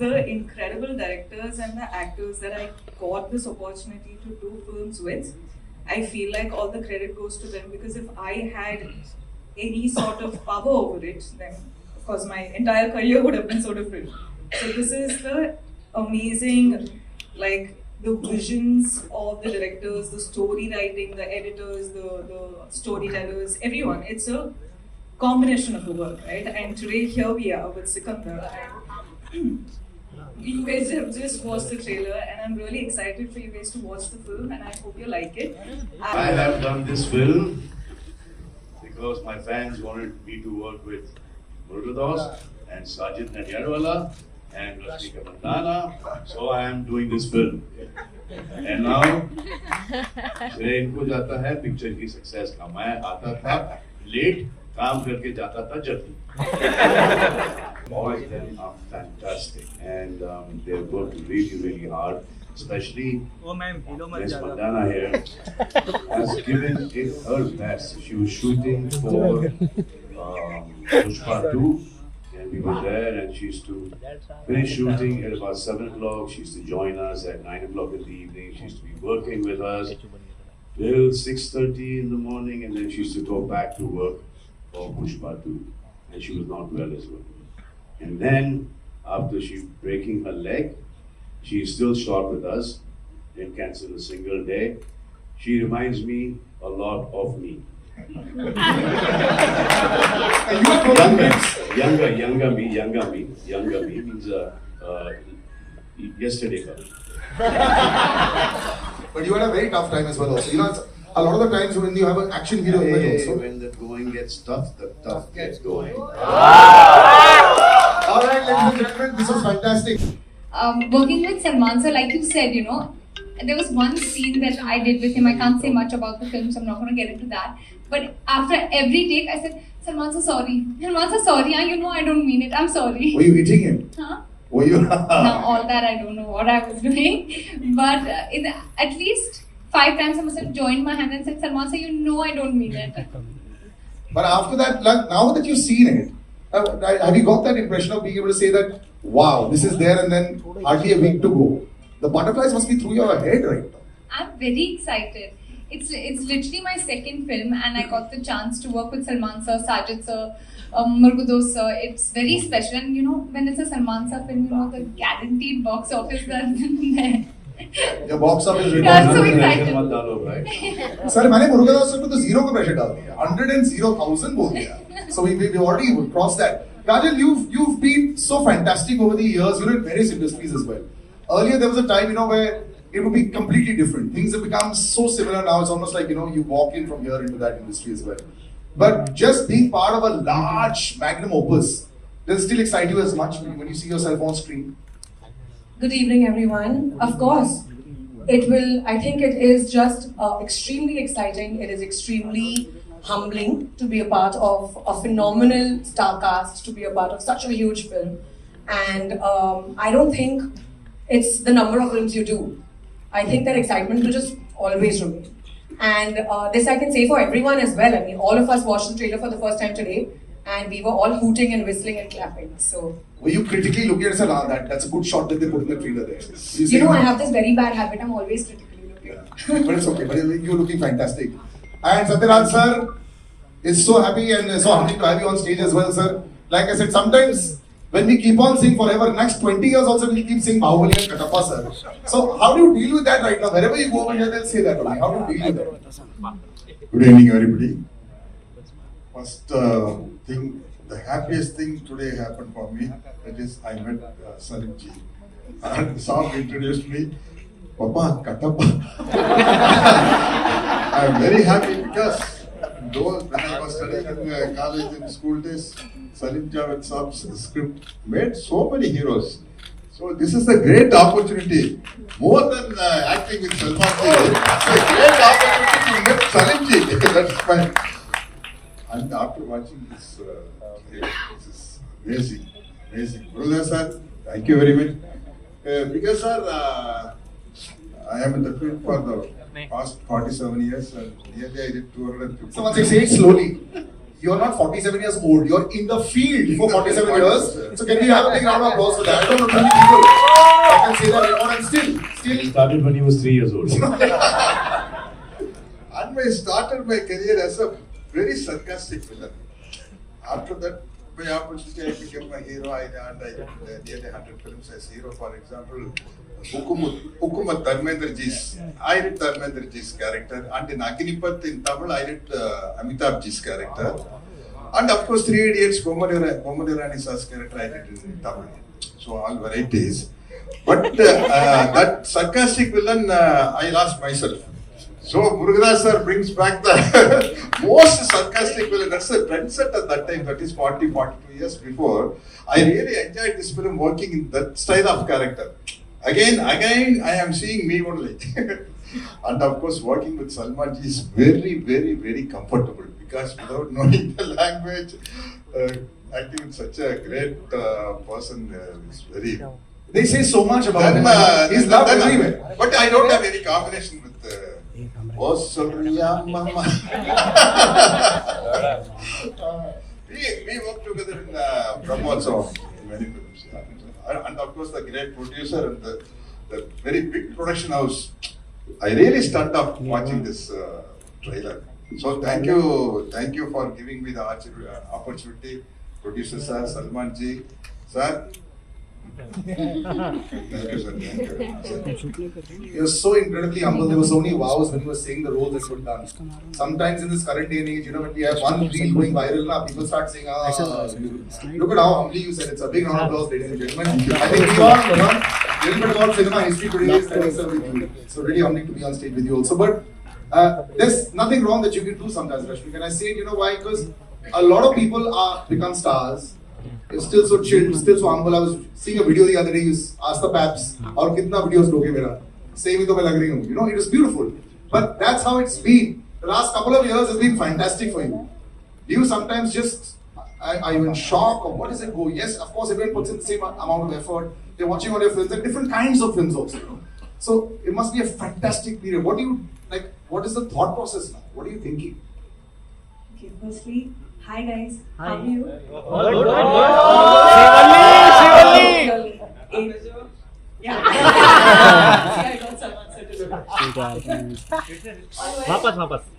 the incredible directors and the actors that I got this opportunity to do films with, I feel like all the credit goes to them, because if I had any sort of power over it, then of course my entire career would have been so different. So this is the amazing, like, the visions of the directors, the story writing, the editors, the storytellers, everyone. It's a combination of the work, right? And today here we are with Sikandar. And you guys have just watched the trailer, and I'm really excited for you guys to watch the film, and I hope you like it. I have done this film because my fans wanted me to work with Murugadoss and Sajid Nadiadwala and Rashmika Mandana, so I am doing this film. And now, श्रेय इनको जाता है picture की success का. मैं आता था late, काम करके जाता था जल्दी. All of them are fantastic, and they've worked really hard. Especially Ms. Mandana here has given it her best. She was shooting for Pushpa 2, and we were there, and she used to finish shooting at about 7 o'clock. She used to join us at 9 o'clock in the evening. She used to be working with us till 6:30 in the morning, and then she used to go back to work for Pushpa 2, and she was not well as well. And then, after she breaking her leg, she is still short with us, didn't cancel a single day. She reminds me a lot of me. Younger me means yesterday coming. But you had a very tough time as well also. You know, it's a lot of the times when you have an action hero also. When the going gets tough, the tough gets going. All right, ladies and gentlemen, this was fantastic. Working with Salman sir, like you said, you know, there was one scene that I did with him. I can't say much about the film, so I'm not going to get into that. But after every take, I said, Salman sir, sorry. Salman sir, sorry. You know I don't mean it. I'm sorry. Were you hitting him? Huh? Were you? Now, all that I don't know what I was doing. But at least 5 times I must have joined my hand and said, Salman sir, you know I don't mean it. But after that, like, now that you've seen it, have you got that impression of being able to say that, wow, this is there, and then hardly a week to go? The butterflies must be through your head right now. I'm very excited. It's literally my second film, and I got the chance to work with Salman sir, Sajid sir, Murugadoss sir. It's very special, and you know, when it's a Salman sir film, you know, the guaranteed box office that's there. Your box office return. I'm so excited. Sir, मैंने Murugadoss sir को तो 0 का pressure डाल दिया. 100,000 बोल दिया. So we already crossed that. Kajal, you've been so fantastic over the years. You know, in various industries as well. Earlier there was a time, you know, where it would be completely different. Things have become so similar now. It's almost like, you know, you walk in from here into that industry as well. But just being part of a large magnum opus, does it still excite you as much when you see yourself on screen? Good evening, everyone. Of course, it will. I think it is just extremely exciting. It is extremely humbling to be a part of a phenomenal star cast, to be a part of such a huge film. And I don't think it's the number of films you do. I think that excitement will just always remain. And this I can say for everyone as well. I mean, all of us watched the trailer for the first time today, and we were all hooting and whistling and clapping. So, were you critically looking at it and said, that's a good shot that they put in the trailer there? You know, I have this very bad habit. I'm always critically looking. Yeah. But it's okay. But you're looking fantastic. And Satyaraj sir, is so happy and so happy to have you on stage as well, sir. Like I said, sometimes when we keep on saying forever, next 20 years also we'll keep saying Bahubali and Katappa, sir. So how do you deal with that right now? Wherever you go over here, they'll say that only. How do you deal with that? Good evening, everybody. First thing, the happiest thing today happened for me. That is, I met Salim ji. And Sam introduced me, Papa, Katappa. I am very happy because when I was studying in college and school days, Salim Javed Saab's script made so many heroes. So this is a great opportunity, more than acting with Salman ji. It's a great opportunity to meet Salim ji. That's fine. And after watching this, this is amazing, amazing. Murugadoss sir, thank you very much. Because sir, I am in the field for the past 47 years, and nearly I did 250. So once I say it slowly, you're not 47 years old, you're in the field for 47 years. So can we have a big round of applause for that? I don't know, 20 people. say that record and still. He started when he was 3 years old. And I started my career as a very sarcastic villain. After that, by opportunity, I became a hero. I did nearly 100 films as hero. For example, Hukumat Dharmendra Ji's. I did Dharmendra Ji's character. And in Agnipath in Tamil, I did Amitabh Ji's character. And of course, Three Idiots, Komal Irani Sir's character, I did in Tamil. So all varieties. But that sarcastic villain, I lost myself. So Murugadoss sir brings back the most sarcastic villain. That's a trendset at that time. That is 42 years before. I really enjoyed this film working in that style of character. Again, I am seeing me only. And of course, working with Salman ji is very, very, very comfortable because without knowing the language, acting with such a great person is very. They say so much about him. He's loved everywhere. But I don't have any combination with. Oh, Solriya Mama. We worked together in Brahmotsavam in many films. Yeah. And of course, the great producer and the very big production house. I really stunned up watching this trailer. So thank you for giving me the opportunity. Producer sir, Salman ji, sir. Thank you, sir. Thank you. You're so incredibly humble. There were so many wows when you were saying the roles that you've done. Sometimes in this current day and age, when we have one reel going viral, people start saying, look at how humbly you said it. It's a big round of applause, ladies and gentlemen. I think we all learned a little bit about cinema history today with you. So really humbling to be on stage with you also. But there's nothing wrong that you can do sometimes, Rashmi. Can I say it? You know why? Because a lot of people become stars. You're still so chilled, still so humble. I was seeing a video the other day. You asked the Paps, "Aur kitna videos doge mera?" Same ही तो मैं लग रही हूँ. You know, it was beautiful. But that's how it's been. The last couple of years has been fantastic for you. Do you sometimes just are you in shock or what does it go? Yes, of course, everyone puts in the same amount of effort. They're watching all your films and different kinds of films also. You know? So it must be a fantastic period. What do you like? What is the thought process now? What are you thinking? Okay, firstly, hi guys. How are you? Shivalli! Yeah. I got Salman sir to do it.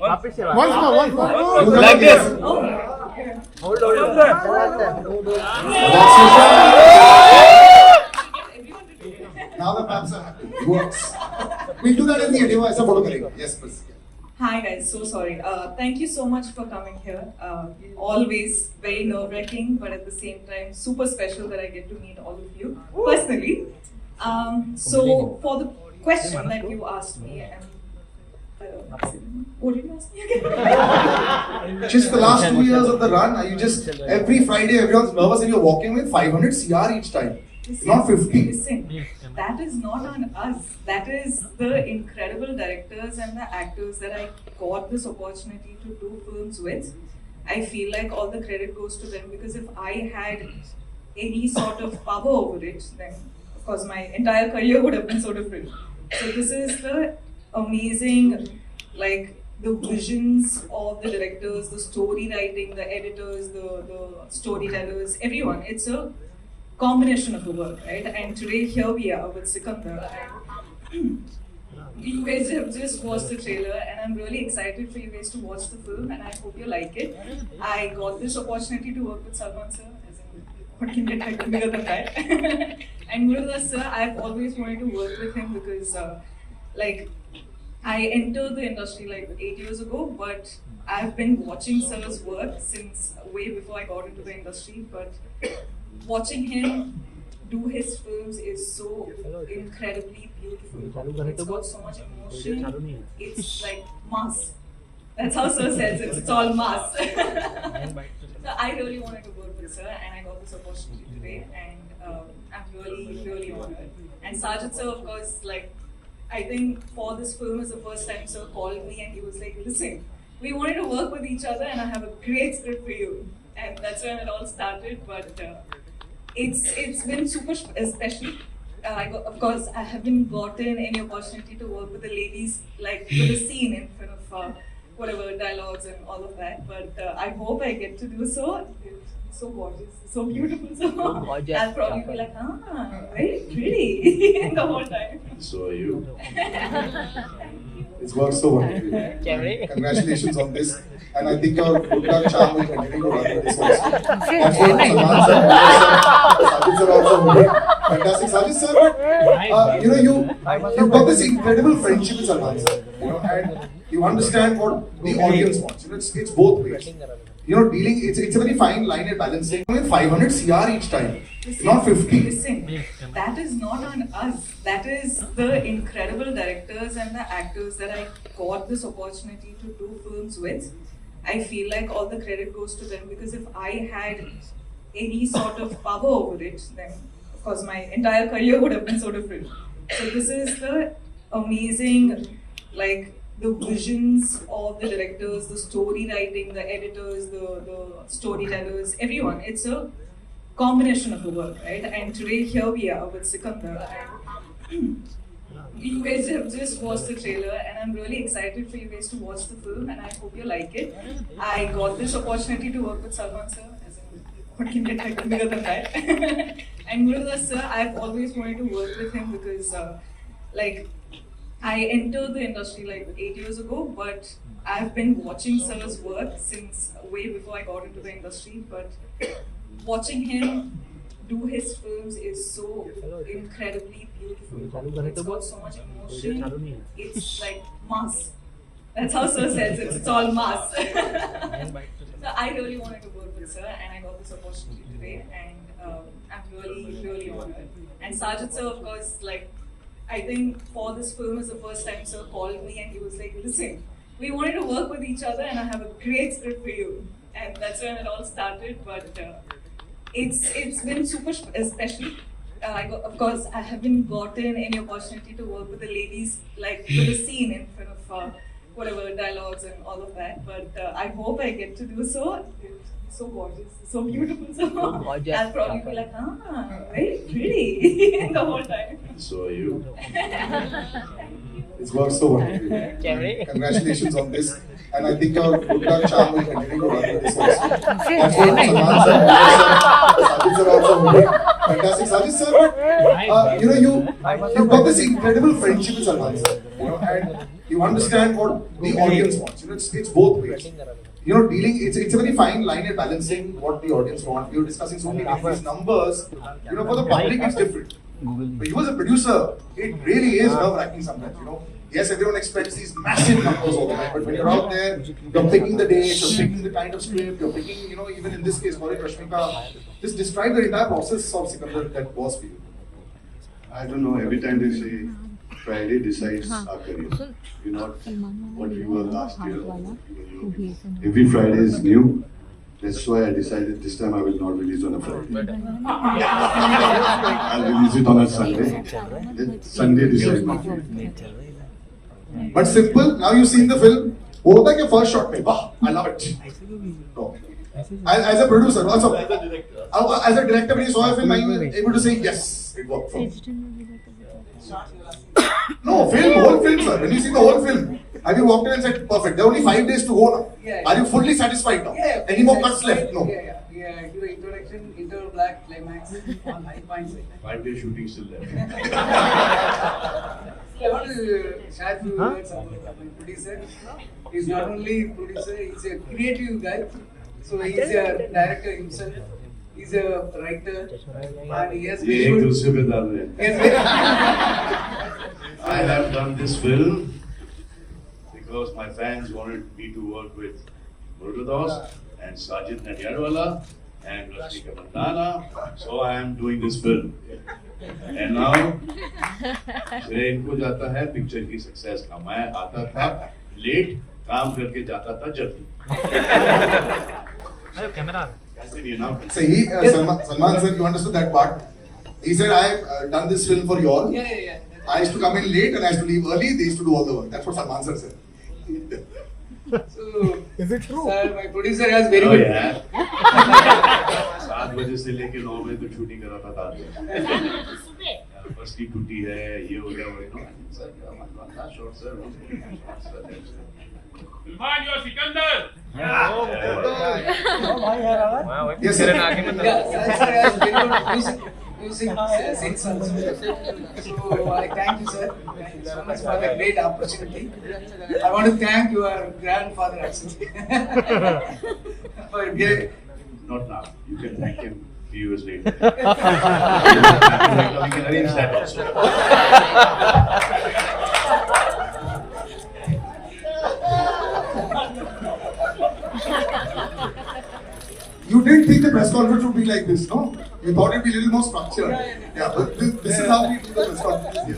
वापस Once more. Like this. Oh. Hold. Now the Paps are happy. It works. We'll do that in the edit. ऐसा follow करेंगे. Yes, please. Hi guys, so sorry. Thank you so much for coming here. Always very nerve-wracking, but at the same time super special that I get to meet all of you personally. So for the question that you asked me, what did you ask me again? Just the last 2 years of the run, are you just every Friday everyone's nervous and you're walking with 500 CR each time, not 50. Listen, that is not on us. That is the incredible directors and the actors that I got this opportunity to do films with. I feel like all the credit goes to them because if I had any sort of power over it, then of course my entire career would have been so different. So this is the amazing, like the visions of the directors, the story writing, the editors, the storytellers, everyone. It's a combination of the work, right? And today here we are with Sikandar. You guys have just watched the trailer and I'm really excited for you guys to watch the film and I hope you like it. I got this opportunity to work with Salman sir, as in, what can get bigger than that? And Murugadoss sir, I've always wanted to work with him because I entered the industry like 8 years ago, but I've been watching sir's work since way before I got into the industry, but watching him do his films is so incredibly beautiful. It's got so much emotion. It's like mass. That's how sir says it. It's all mass. So I really wanted to work with sir and I got this opportunity today and I'm really, really honored. And Sajid sir, of course, like I think for this film is the first time sir called me and he was like, listen, we wanted to work with each other and I have a great script for you. And that's when it all started, but it's been super special. Of course, I haven't gotten any opportunity to work with the ladies, like with the scene in front of whatever dialogues and all of that. But I hope I get to do so. It's so gorgeous, so beautiful. So I'll probably be like, very pretty. the whole time. So are you. It's worked so wonderfully. Congratulations on this. And I think your good luck charm will continue to run with this also. That's what Salman sir, Sajid sir also did. Fantastic. Sajid sir, but you've got this incredible friendship with Salman sir. And you understand what the audience wants. It's both ways. It's a very fine line at balancing with 500 CR each time, not 50. Listen, that is not on us. That is the incredible directors and the actors that I got this opportunity to do films with. I feel like all the credit goes to them because if I had any sort of power over it, then of course my entire career would have been so different. So this is the amazing, the visions of the directors, the story writing, the editors, the storytellers, everyone. It's a combination of the work, right? And today here we are with Sikandar. And you guys have just watched the trailer and I'm really excited for you guys to watch the film and I hope you like it. I got this opportunity to work with Salman sir, as in, what can get bigger than that? And Murugadoss sir, I've always wanted to work with him because I entered the industry 8 years ago, but I've been watching sir's work since way before I got into the industry. But watching him do his films is so incredibly beautiful. It's got so much emotion. It's like mass. That's how sir says it. It's all mass. So I really wanted to work with sir, and I got this opportunity today, and I'm really, really honored. And Sajid sir, of course, I think for this film is the first time sir called me and he was like, listen, we wanted to work with each other and I have a great script for you. And that's when it all started, but it's been super special. Of course, I haven't gotten any opportunity to work with the ladies, with the scene in front of whatever dialogues and all of that, but I hope I get to do so. It's so gorgeous, so beautiful, so gorgeous. I'll probably be like, very pretty the whole time. So are you. It's worked so wonderfully. Congratulations on this. And I think your good luck charm will continue to run with this also. That's what Salman sir, Sajid sir also did. Fantastic. Sajid sir, but you've got this incredible friendship with Salman sir. And you understand what the audience wants. It's both ways. It's a very fine line at balancing what the audience wants. We were discussing so many different numbers. For the public it's different. But you as a producer, it really is nerve-wracking sometimes, Yes, everyone expects these massive numbers all the time, but when you're out there, you're picking the dates, you're picking the kind of script, you're picking, even in this case, Gauri Rashmika. Just describe the entire process of Sikandar that was for you. I don't know, every time they say Friday decides our career. You're not what we were last year. Every Friday is new. That's why I decided this time I will not release on a Friday. I'll release it on a Sunday. Let Sunday decide my fate. But simple, now you've seen the film. What was your first shot? Wow, I love it. No. As a producer, also, as a director, when you saw a film, are you able to say, yes, it worked for me? No, whole film, sir. When you see the whole film, have you walked in and said, perfect, there are only 5 days to go now? Yeah. Are you fully satisfied now? Yeah. Any more cuts left? No. Yeah. Do the introduction, intro, black, climax, all high points. 5 day shooting still left. I want to share a few words about my producer. He's not only producer, he's a creative guy. So he's a director himself. He's a writer. And he has ये एक दूसरे पे डाल रहे हैं. He has very I have done this film because my fans wanted me to work with Murugadoss and Sajid Nadiadwala and Rashmika Mandanna. So I am doing this film. And now, श्रेय इनको जाता है picture की success का. मैं आता था late, काम करके जाता था जल्दी. So Salman sir, you understood that part. He said, I have done this film for you all. Yeah. I used to come in late and I used to leave early. They used to do all the work. That's what Salman sir said. So, Is it true? Sir, my producer has very Oh good. yeah. 7 बजे से लेके 9 बजे तक shooting करा था रात में. बस की टूटी है, ये हो गया, वो sir short sir. Salman, you're Sikandar. Yes, sir. Yeah, sir has very good music. music sense also. So I thank you, sir. Thank you so much for the great opportunity. I want to thank your grandfather actually for giving. Not now. You can thank him a few years later. We can arrange that also. You didn't think the press conference would be like this, no? You thought it'd be a little more structured. Yeah, but this is how we do the press conference here.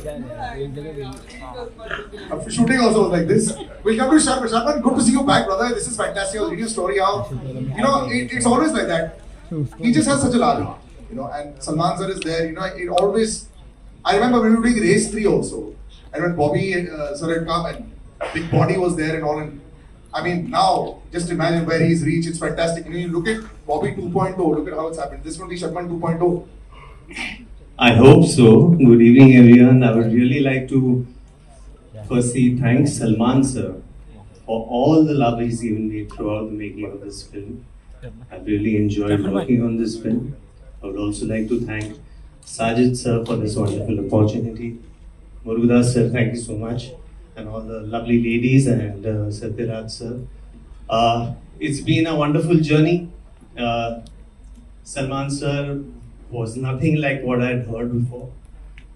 Shooting also was like this. We'll come to Sharman. Sharman, good to see you back, brother. This is fantastic. I was reading your story out. You know, it's always like that. He just has such a large heart, you know, and Salman sir is there. You know, it always. I remember when we were doing Race 3 also, and when Bobby sir had come and Big Body was there and all, and I mean, now, just imagine where he's reached. It's fantastic. You know, you look at Bobby 2.0, look at how it's happened. This will be Sharman 2.0. I hope so. Good evening, everyone. I would really like to firstly thank Salman sir for all the love he's given me throughout the making of this film. I've really enjoyed working on this film. I would also like to thank Sajid sir for this wonderful opportunity. Murugadas sir, thank you so much. And all the lovely ladies and Satyaraj sir. It's been a wonderful journey. Salman sir was nothing like what I had heard before.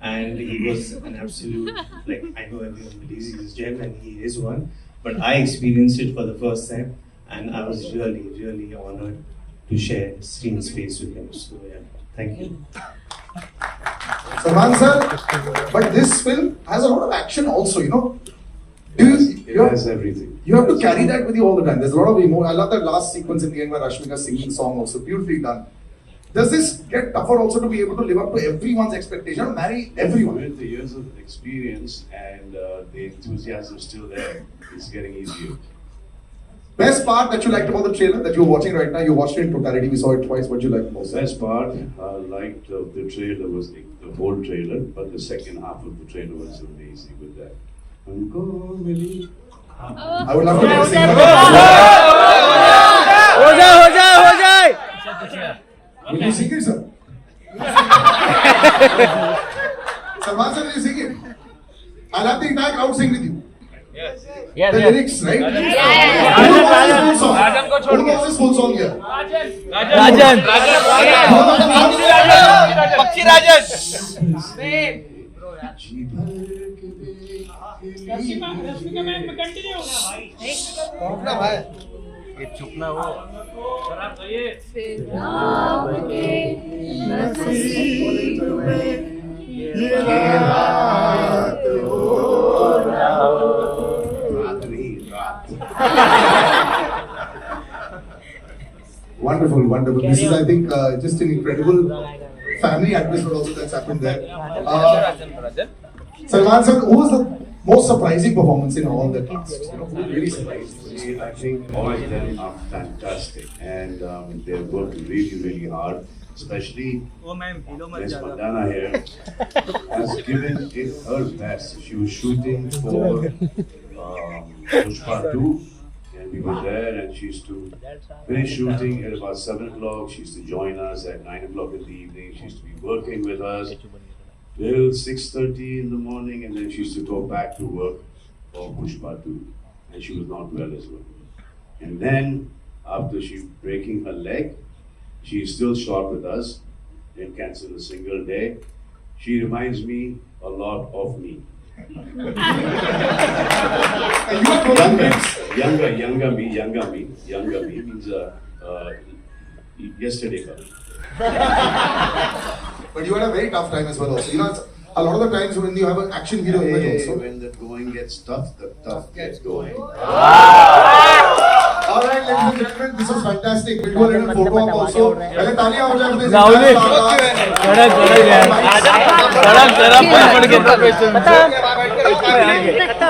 And he was an absolute, like, I know everyone believes he's a gem and he is one. But I experienced it for the first time. And I was really, really honored to share screen space with him. So yeah, thank you. Salman sir, but this film has a lot of action also, you know. It has everything. You have to carry that with you all the time. There's a lot of emotion. I love that last sequence in the end where Rashmika singing the song also. Beautifully done. Does this get tougher also to be able to live up to everyone's expectation, marry everyone? With the years of experience and the enthusiasm still there, it's getting easier. Best part that you liked about the trailer that you're watching right now, you watched it in totality, we saw it twice, what did you like most? The best part liked of the trailer was the whole trailer, but the second half of the trailer was amazing with that. I would love to get a singer. हो जाए Will you sing it, sir? Salman sir, will you sing it? I'll have the entire crowd sing with you. Yes, The lyrics, right? Who knows this full song here? Rajan. Pakshi Rajan. ये चुप ना हो Wonderful, wonderful. This is, I think, just an incredible family atmosphere also that's happened there. Salman sir, who was the most surprising performance in all the cast? You know, who really surprised you? I think all of them are fantastic and they've worked really, really hard. Especially Ms. Mandana here has given it her best. She was shooting for Pushpa 2 and we were there and she used to finish shooting at about 7 o'clock. She used to join us at 9 o'clock in the evening. She used to be working with us till 6:30 in the morning and then she used to go back to work for Pushpa 2 and she was not well as well. And then after she breaking her leg, she is still short with us, didn't cancel a single day. She reminds me a lot of me. Younger me means yesterday. But you had a very tough time as well also. You know, a lot of the times when you have an action hero image also. When the going gets tough, the tough gets going. All right, ladies and gentlemen, this was fantastic. We'll do a little photo op also. पहले तालियां हो जाए अपने सड़क